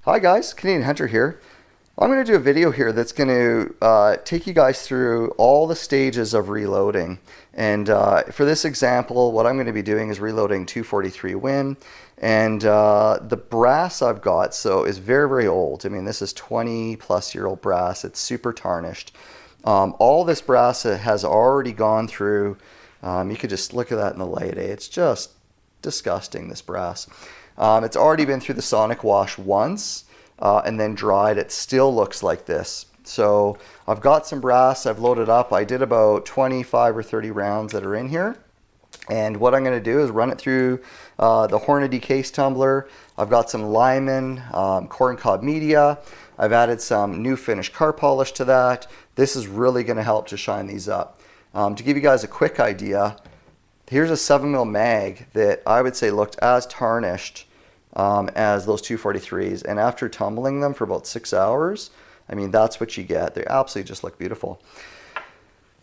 Hi guys, Canadian Hunter here. I'm going to do a video here that's going to take you guys through all the stages of reloading. And for this example, what I'm going to be doing is reloading 243 Win. And the brass I've got is very, very old. I mean, this is 20 plus year old brass. It's super tarnished. All this brass has already gone through, you could just look at that in the light, eh? It's just disgusting, this brass. It's already been through the sonic wash once and then dried. It still looks like this. So I've got some brass I've loaded up. I did about 25 or 30 rounds that are in here. And what I'm going to do is run it through the Hornady case tumbler. I've got some Lyman corncob media. I've added some new finished car polish to that. This is really going to help to shine these up. To give you guys a quick idea, here's a 7mm mag that I would say looked as tarnished as those 243s. And after tumbling them for about 6 hours, I mean, that's what you get. They absolutely just look beautiful.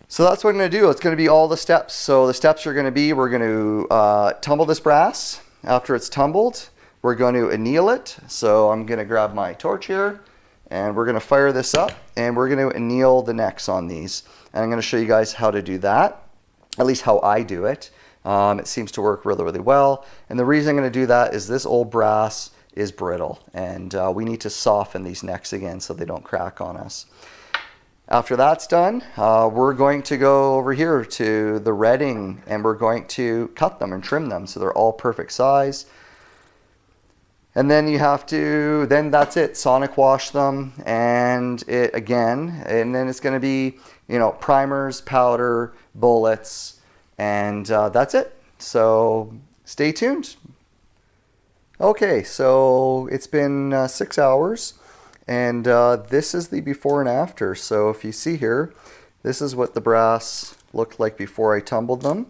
So that's what I'm going to do. It's going to be all the steps. So the steps are going to be, we're going to tumble this brass. After it's tumbled, we're going to anneal it. So I'm going to grab my torch here and we're going to fire this up and we're going to anneal the necks on these. And I'm going to show you guys how to do that, at least how I do it. It seems to work really, really well. And the reason I'm going to do that is this old brass is brittle and we need to soften these necks again so they don't crack on us. After that's done, we're going to go over here to the redding and we're going to cut them and trim them so they're all perfect size. And then you have to, then that's it, sonic wash them and it again, and then it's going to be, you know, primers, powder, bullets, and that's it. So stay tuned. Okay, so it's been 6 hours. And this is the before and after. So if you see here, this is what the brass looked like before I tumbled them.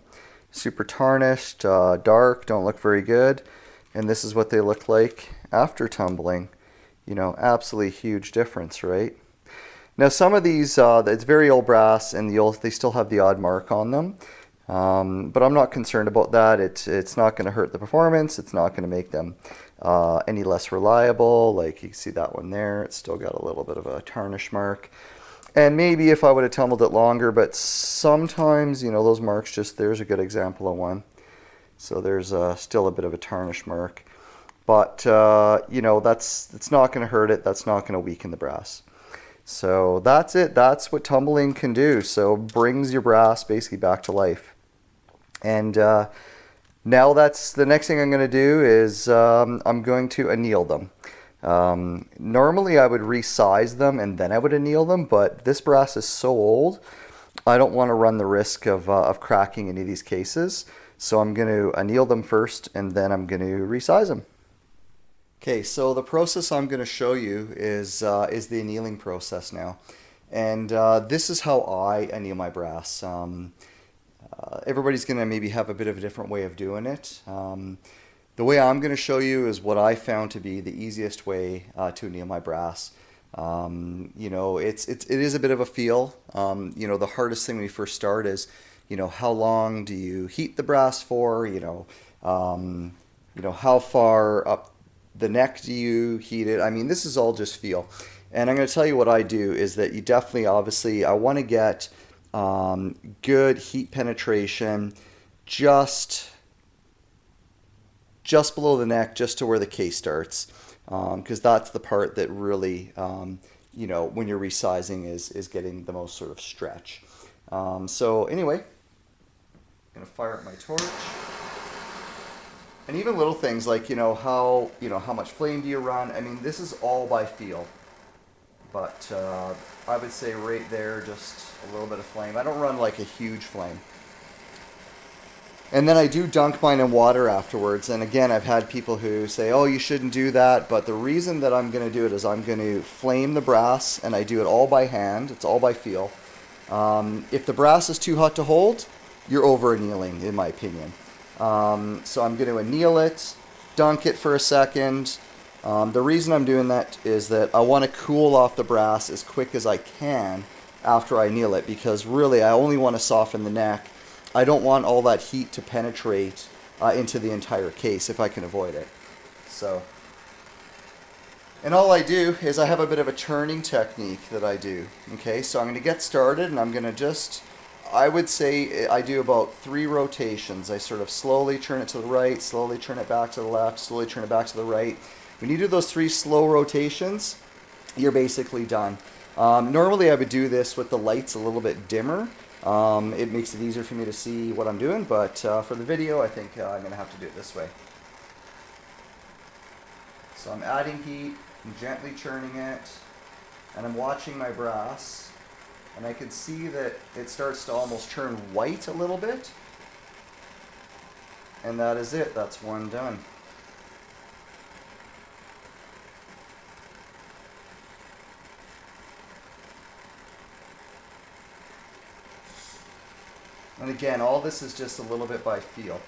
Super tarnished, dark, don't look very good. And this is what they look like after tumbling. You know, absolutely huge difference, right? Now some of these, it's very old brass and they still have the odd mark on them. But I'm not concerned about that. It's not going to hurt the performance. It's not going to make them any less reliable. Like you can see that one there, it's still got a little bit of a tarnish mark. And maybe if I would have tumbled it longer, but sometimes, you know, those marks there's a good example of one. So there's still a bit of a tarnish mark. But, you know, it's not going to hurt it. That's not going to weaken the brass. So that's it. That's what tumbling can do. So brings your brass basically back to life. And now that's the next thing I'm going to do is I'm going to anneal them. Normally I would resize them and then I would anneal them, but this brass is so old, I don't want to run the risk of cracking any of these cases. So I'm going to anneal them first and then I'm going to resize them. Okay, so the process I'm going to show you is the annealing process now. And this is how I anneal my brass. Everybody's going to maybe have a bit of a different way of doing it. The way I'm going to show you is what I found to be the easiest way to anneal my brass. You know, it is a bit of a feel. You know, the hardest thing when you first start is, you know, how long do you heat the brass for? You know, how far up the neck do you heat it? I mean, this is all just feel. And I'm going to tell you what I do is that you definitely, obviously, I want to get good heat penetration just below the neck, just to where the case starts, because that's the part that really, you know, when you're resizing is getting the most sort of stretch. So anyway, I'm going to fire up my torch. And even little things like, how much flame do you run? I mean, this is all by feel. But I would say right there, just a little bit of flame. I don't run like a huge flame. And then I do dunk mine in water afterwards. And again, I've had people who say, oh, you shouldn't do that. But the reason that I'm going to do it is I'm going to flame the brass, and I do it all by hand. It's all by feel. If the brass is too hot to hold, you're over annealing, in my opinion. So I'm going to anneal it, dunk it for a second. The reason I'm doing that is that I want to cool off the brass as quick as I can after I anneal it, because really I only want to soften the neck. I don't want all that heat to penetrate into the entire case if I can avoid it. So And all I do is I have a bit of a turning technique that I do. Okay, so I'm going to get started and I'm going to just, I would say I do about 3 rotations. I sort of slowly turn it to the right, slowly turn it back to the left, slowly turn it back to the right. When you do those 3 slow rotations, you're basically done. Normally I would do this with the lights a little bit dimmer. It makes it easier for me to see what I'm doing, but for the video I think I'm going to have to do it this way. So I'm adding heat, I'm gently churning it, and I'm watching my brass, and I can see that it starts to almost turn white a little bit, and that is it, that's one done. And again, all this is just a little bit by feel.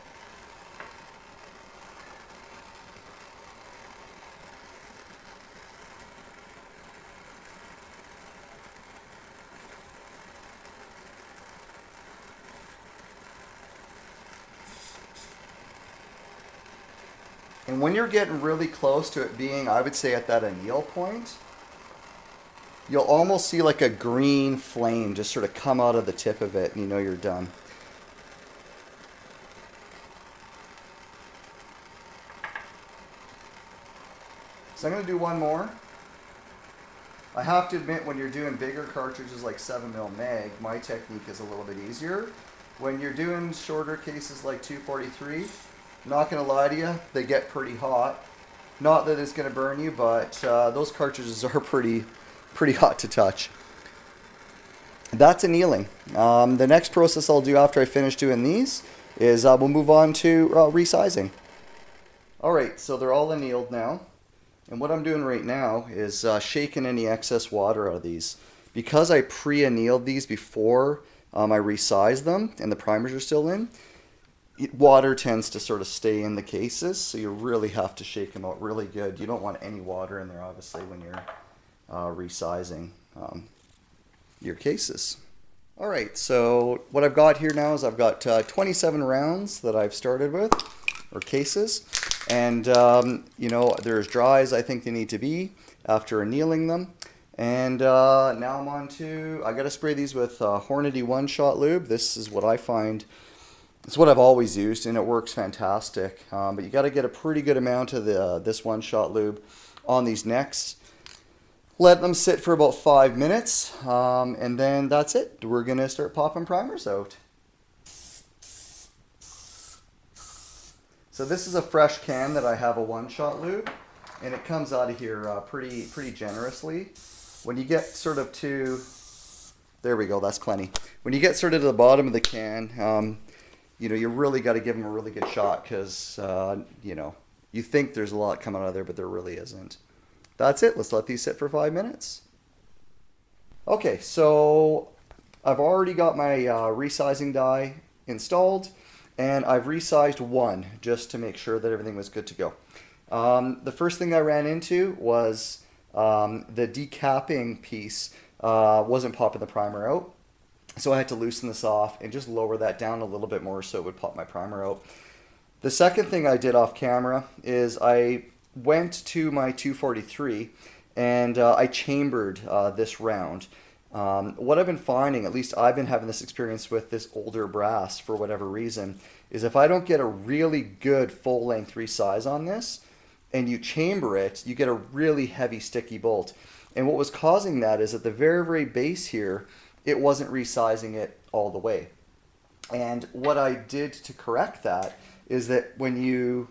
And when you're getting really close to it being, I would say at that anneal point, you'll almost see like a green flame just sort of come out of the tip of it and you know you're done. So I'm going to do one more. I have to admit, when you're doing bigger cartridges like 7mm mag, my technique is a little bit easier. When you're doing shorter cases like 243, not going to lie to you, they get pretty hot. Not that it's going to burn you, but those cartridges are pretty hot to touch. That's annealing. The next process I'll do after I finish doing these is we'll move on to resizing. Alright, so they're all annealed now. And what I'm doing right now is shaking any excess water out of these. Because I pre-annealed these before I resized them and the primers are still in, water tends to sort of stay in the cases, so you really have to shake them out really good. You don't want any water in there, obviously, when you're resizing your cases. Alright, so what I've got here now is I've got 27 rounds that I've started with, or cases. And, you know, they're as dry as I think they need to be after annealing them. And now I'm on to, I got to spray these with Hornady one-shot lube. This is what I find, it's what I've always used, and it works fantastic. But you got to get a pretty good amount of this one-shot lube on these necks. Let them sit for about 5 minutes, and then that's it. We're going to start popping primers out. So this is a fresh can that I have a one-shot lube, and it comes out of here pretty generously. When you get sort of to, there we go, that's plenty. When you get sort of to the bottom of the can, you know, you really got to give them a really good shot because, you know, you think there's a lot coming out of there, but there really isn't. That's it. Let's let these sit for 5 minutes. Okay, so I've already got my resizing die installed. And I've resized one just to make sure that everything was good to go. The first thing I ran into was the decapping piece wasn't popping the primer out. So I had to loosen this off and just lower that down a little bit more so it would pop my primer out. The second thing I did off camera is I went to my 243 and I chambered this round. What I've been finding, at least I've been having this experience with this older brass for whatever reason, is if I don't get a really good full-length resize on this and you chamber it, you get a really heavy sticky bolt. And what was causing that is at the very base here, it wasn't resizing it all the way. And what I did to correct that is that when you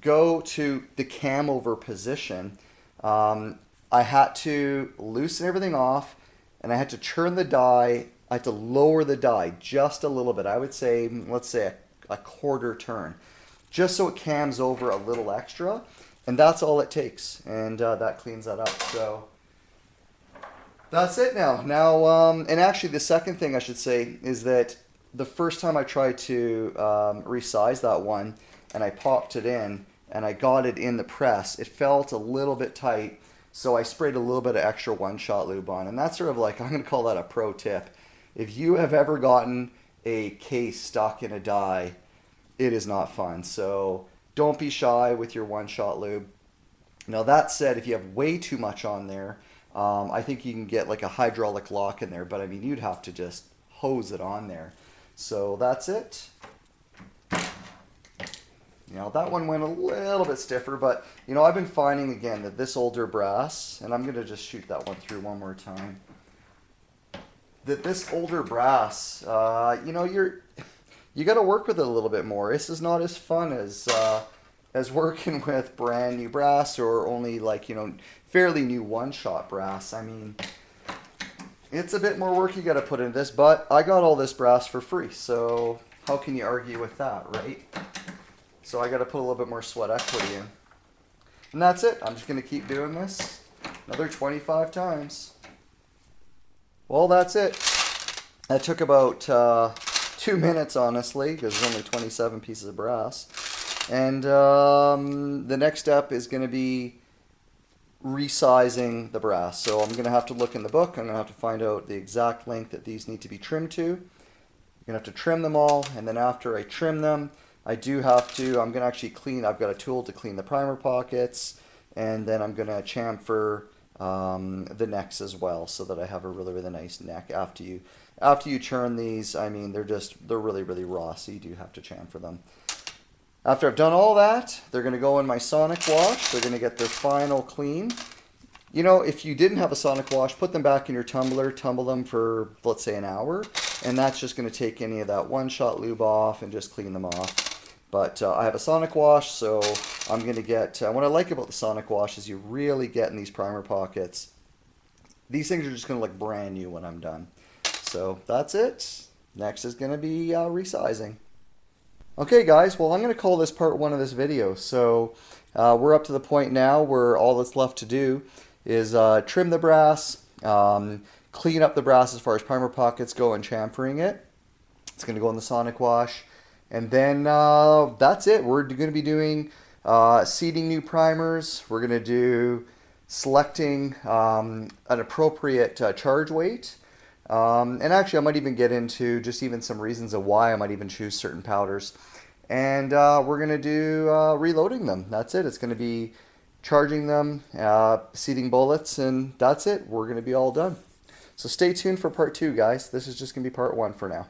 go to the cam over position, I had to loosen everything off and I had to turn the die. I had to lower the die just a little bit. I would say, let's say a quarter turn, just so it cams over a little extra. And that's all it takes. And that cleans that up. So that's it now. And actually the second thing I should say is that the first time I tried to resize that one and I popped it in and I got it in the press, it felt a little bit tight. So I sprayed a little bit of extra one-shot lube on. And that's sort of like, I'm going to call that a pro tip. If you have ever gotten a case stuck in a die, it is not fun. So don't be shy with your one-shot lube. Now that said, if you have way too much on there, I think you can get like a hydraulic lock in there, but I mean, you'd have to just hose it on there. So that's it. You know, that one went a little bit stiffer, but you know, I've been finding again that this older brass, and I'm going to just shoot that one through one more time, that this older brass, you know, you got to work with it a little bit more. This is not as fun as working with brand new brass or only like, you know, fairly new one-shot brass. I mean, it's a bit more work you got to put into this, but I got all this brass for free, so how can you argue with that, right? So I got to put a little bit more sweat equity in. And that's it. I'm just going to keep doing this another 25 times. Well, that's it. That took about 2 minutes, honestly, because there's only 27 pieces of brass. And the next step is going to be resizing the brass. So I'm going to have to look in the book. I'm going to have to find out the exact length that these need to be trimmed to. I'm going to have to trim them all, and then after I trim them, I'm going to actually clean, I've got a tool to clean the primer pockets, and then I'm going to chamfer the necks as well, so that I have a really, really nice neck. After you churn these, I mean, they're really, really raw, so you do have to chamfer them. After I've done all that, they're going to go in my sonic wash. They're going to get their final clean. You know, if you didn't have a sonic wash, put them back in your tumbler, tumble them for, let's say, an hour, and that's just going to take any of that one-shot lube off and just clean them off. But I have a sonic wash, so I'm going to get, what I like about the sonic wash is you really get in these primer pockets. These things are just going to look brand new when I'm done. So that's it. Next is going to be resizing. Okay guys, well I'm going to call this part 1 of this video. So we're up to the point now where all that's left to do is trim the brass, clean up the brass as far as primer pockets go and chamfering it. It's going to go in the sonic wash. And then that's it. We're going to be doing seeding new primers. We're going to do selecting an appropriate charge weight. And actually, I might even get into just even some reasons of why I might even choose certain powders. And we're going to do reloading them. That's it. It's going to be charging them, seeding bullets, and that's it. We're going to be all done. So stay tuned for part 2, guys. This is just going to be part 1 for now.